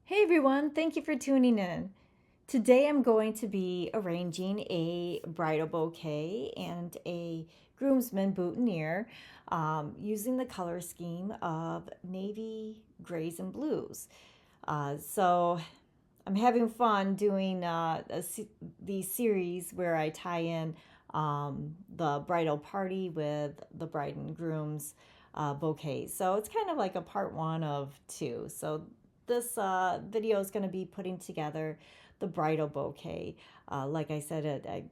Hey everyone, thank you for tuning in. Today I'm going to be arranging a bridal bouquet and a groomsman boutonniere using the color scheme of navy, grays, and blues. So I'm having fun doing these series where I tie in the bridal party with the bride and groom's bouquets. So it's kind of like a part one of two. So this video is going to be putting together the bridal bouquet. Like I said,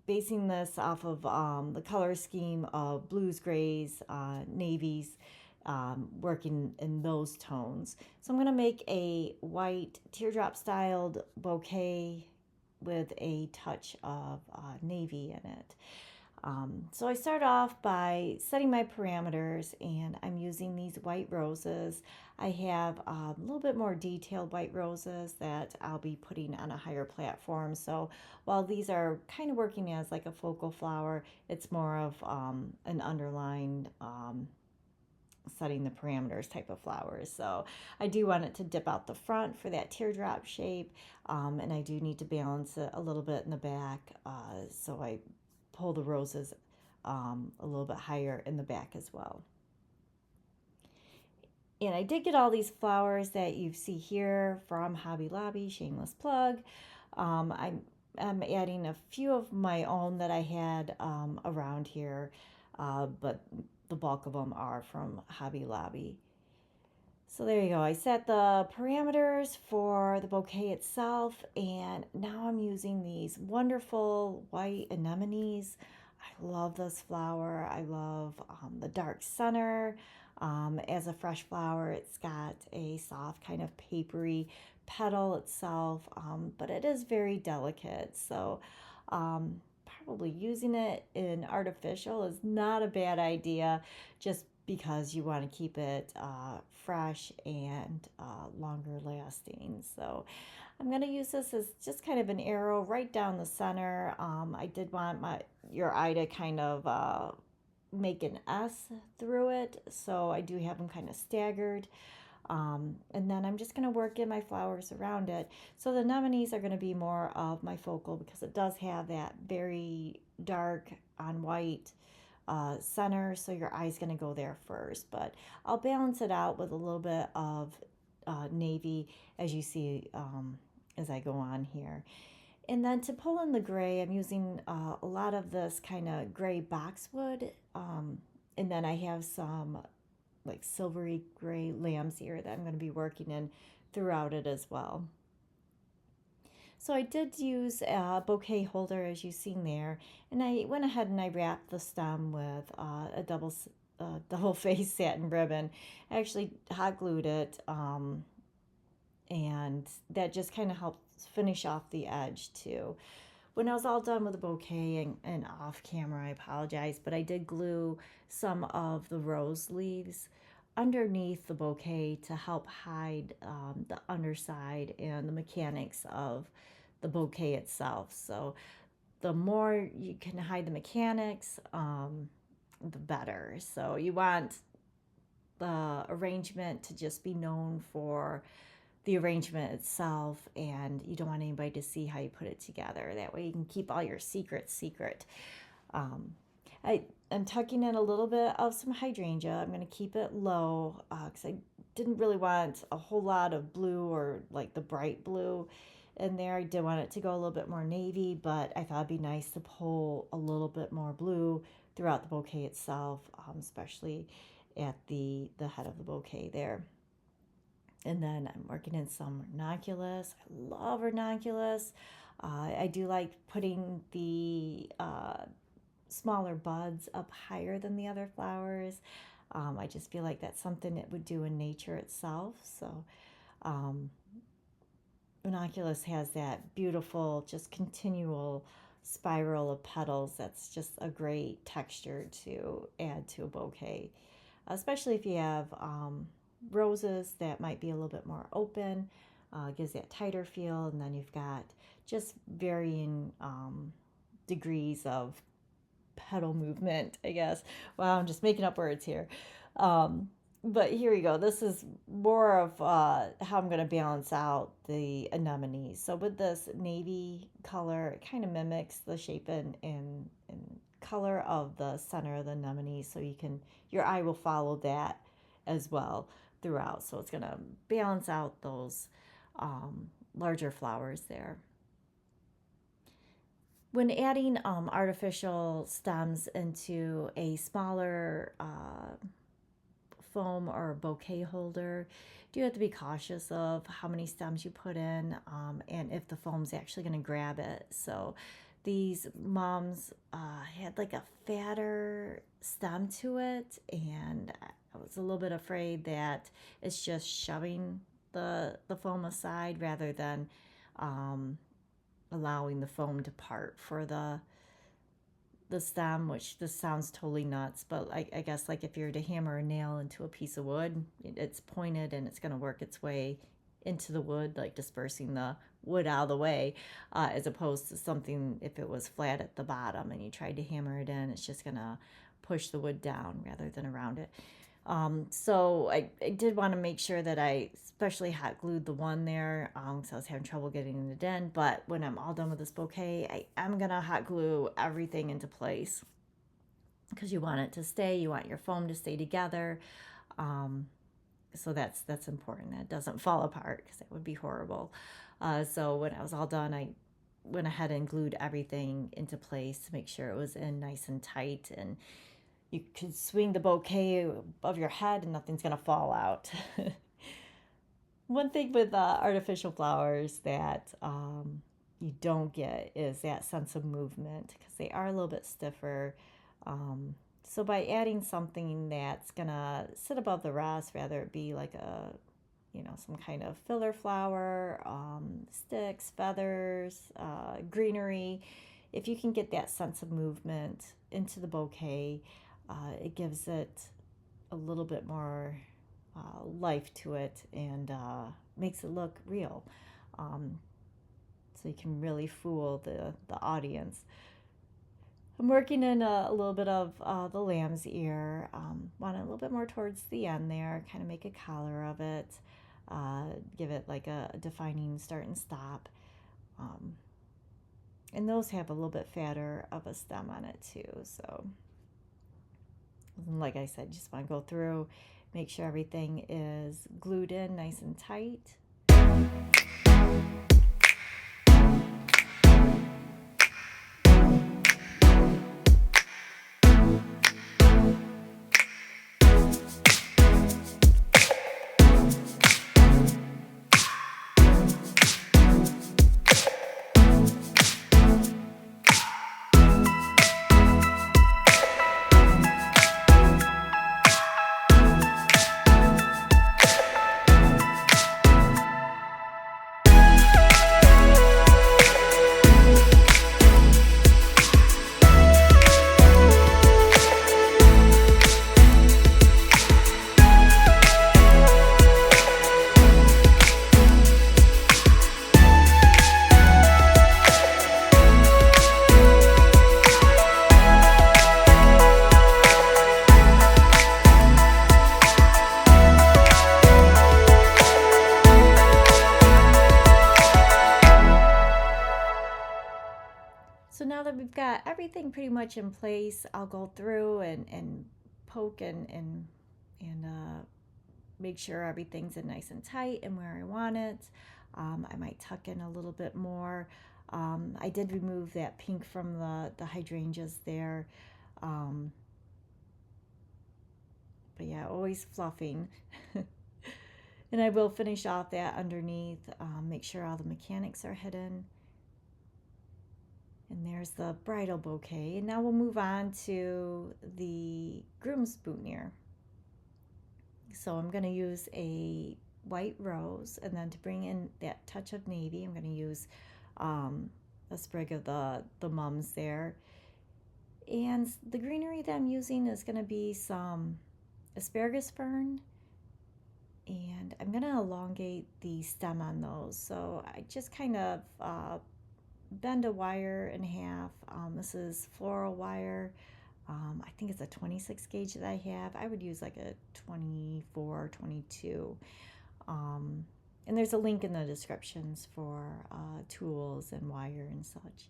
basing this off of the color scheme of blues, grays, navies, working in those tones. So I'm going to make a white teardrop styled bouquet with a touch of navy in it. So I start off by setting my parameters, and I'm using these white roses. I have a little bit more detailed white roses that I'll be putting on a higher platform. So while these are kind of working as like a focal flower, it's more of an underlined setting the parameters type of flowers. So I do want it to dip out the front for that teardrop shape, and I do need to balance it a little bit in the back. So I pull the roses a little bit higher in the back as well. And I did get all these flowers that you see here from Hobby Lobby, shameless plug. I'm adding a few of my own that I had around here, but the bulk of them are from Hobby Lobby. So there you go. I set the parameters for the bouquet itself, and now I'm using these wonderful white anemones. I love this flower. I love the dark center. As a fresh flower, it's got a soft kind of papery petal itself, but it is very delicate. So probably using it in artificial is not a bad idea, just because you want to keep it fresh and longer lasting. So I'm going to use this as just kind of an arrow right down the center. I did want your eye to kind of make an S through it, so I do have them kind of staggered. And then I'm just going to work in my flowers around it. So the anemones are going to be more of my focal because it does have that very dark on white center, so your eye's going to go there first. But I'll balance it out with a little bit of navy, as you see as I go on here. And then to pull in the gray, I'm using a lot of this kind of gray boxwood. And then I have some like silvery gray lamb's ear that I'm going to be working in throughout it as well. So I did use a bouquet holder, as you've seen there, and I went ahead and I wrapped the stem with a double face satin ribbon. I actually hot glued it, and that just kind of helped finish off the edge too. When I was all done with the bouquet and off camera, I apologize, but I did glue some of the rose leaves underneath the bouquet to help hide the underside and the mechanics of the bouquet itself. So the more you can hide the mechanics, the better. So you want the arrangement to just be known for the arrangement itself, and you don't want anybody to see how you put it together. That way you can keep all your secrets secret. Um, I'm tucking in a little bit of some hydrangea. I'm going to keep it low because I didn't really want a whole lot of blue or like the bright blue in there. I did want it to go a little bit more navy, but I thought it'd be nice to pull a little bit more blue throughout the bouquet itself, especially at the head of the bouquet there. And then I'm working in some ranunculus. I love ranunculus. I do like putting the smaller buds up higher than the other flowers. I just feel like that's something it would do in nature itself. So um, ranunculus has that beautiful, just continual spiral of petals. That's just a great texture to add to a bouquet, especially if you have roses that might be a little bit more open. Gives that tighter feel, and then you've got just varying degrees of petal movement, I guess. Wow, I'm just making up words here. Um, But here you go. This is more of how I'm going to balance out the anemones. So with this navy color, it kind of mimics the shape and color of the center of the anemone. So your eye will follow that as well throughout. So it's going to balance out those larger flowers there. When adding artificial stems into a smaller foam or bouquet holder, you have to be cautious of how many stems you put in and if the foam's actually going to grab it. So these mums had like a fatter stem to it, and I was a little bit afraid that it's just shoving the foam aside rather than allowing the foam to part for the stem, which this sounds totally nuts, but I guess like if you're to hammer a nail into a piece of wood, it's pointed and it's going to work its way into the wood, like dispersing the wood out of the way, as opposed to something if it was flat at the bottom and you tried to hammer it in, it's just going to push the wood down rather than around it. So I did want to make sure that I especially hot glued the one there because I was having trouble getting it in. But when I'm all done with this bouquet, I'm going to hot glue everything into place because you want it to stay. You want your foam to stay together. So that's important. That it doesn't fall apart because that would be horrible. So when I was all done, I went ahead and glued everything into place to make sure it was in nice and tight, and you could swing the bouquet above your head and nothing's going to fall out. One thing with artificial flowers that you don't get is that sense of movement because they are a little bit stiffer. So by adding something that's going to sit above the rest, rather it be like some kind of filler flower, sticks, feathers, greenery, if you can get that sense of movement into the bouquet, it gives it a little bit more life to it and makes it look real. So you can really fool the audience. I'm working in a little bit of the lamb's ear. Want it a little bit more towards the end there, kind of make a collar of it, give it like a defining start and stop. And those have a little bit fatter of a stem on it too, so like I said, just want to go through, make sure everything is glued in nice and tight. So now that we've got everything pretty much in place, I'll go through and poke and make sure everything's in nice and tight and where I want it. I might tuck in a little bit more. I did remove that pink from the hydrangeas there. But yeah, always fluffing. And I will finish off that underneath, make sure all the mechanics are hidden. And there's the bridal bouquet. And now we'll move on to the groom's boutonnière. So I'm going to use a white rose, and then to bring in that touch of navy, I'm going to use a sprig of the mums there. And the greenery that I'm using is going to be some asparagus fern, and I'm going to elongate the stem on those. So I just kind of bend a wire in half. This is floral wire. I think it's a 26 gauge that I have. I would use like a 24, 22. And there's a link in the descriptions for tools and wire and such.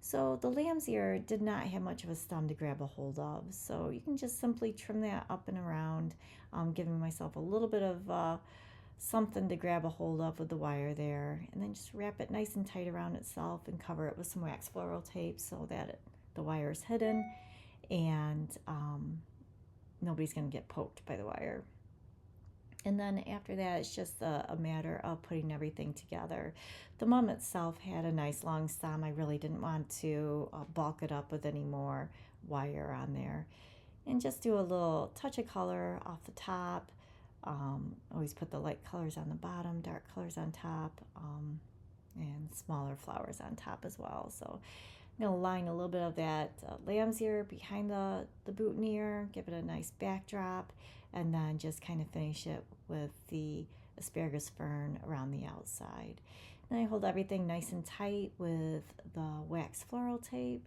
So the lamb's ear did not have much of a stem to grab a hold of, so you can just simply trim that up and around, giving myself a little bit of something to grab a hold of with the wire there, and then just wrap it nice and tight around itself and cover it with some wax floral tape so that the wire is hidden and nobody's going to get poked by the wire. And then after that, it's just a matter of putting everything together. The mum itself had a nice long stem. I really didn't want to bulk it up with any more wire on there. And just do a little touch of color off the top. Always put the light colors on the bottom, dark colors on top, and smaller flowers on top as well. So I'm going to line a little bit of that lamb's ear behind the boutonniere, give it a nice backdrop, and then just kind of finish it with the asparagus fern around the outside. Then I hold everything nice and tight with the wax floral tape.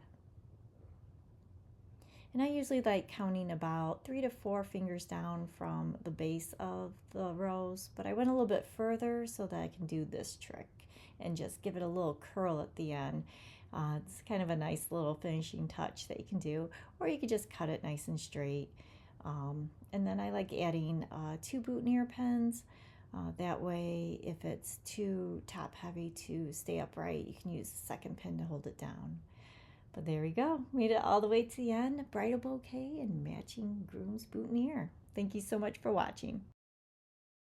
And I usually like counting about 3 to 4 fingers down from the base of the rose, but I went a little bit further so that I can do this trick and just give it a little curl at the end. It's kind of a nice little finishing touch that you can do, or you could just cut it nice and straight. And then I like adding 2 boutonniere pins. That way, if it's too top heavy to stay upright, you can use the second pin to hold it down. But there we go. Made it all the way to the end. Bridal bouquet and matching groom's boutonniere. Thank you so much for watching.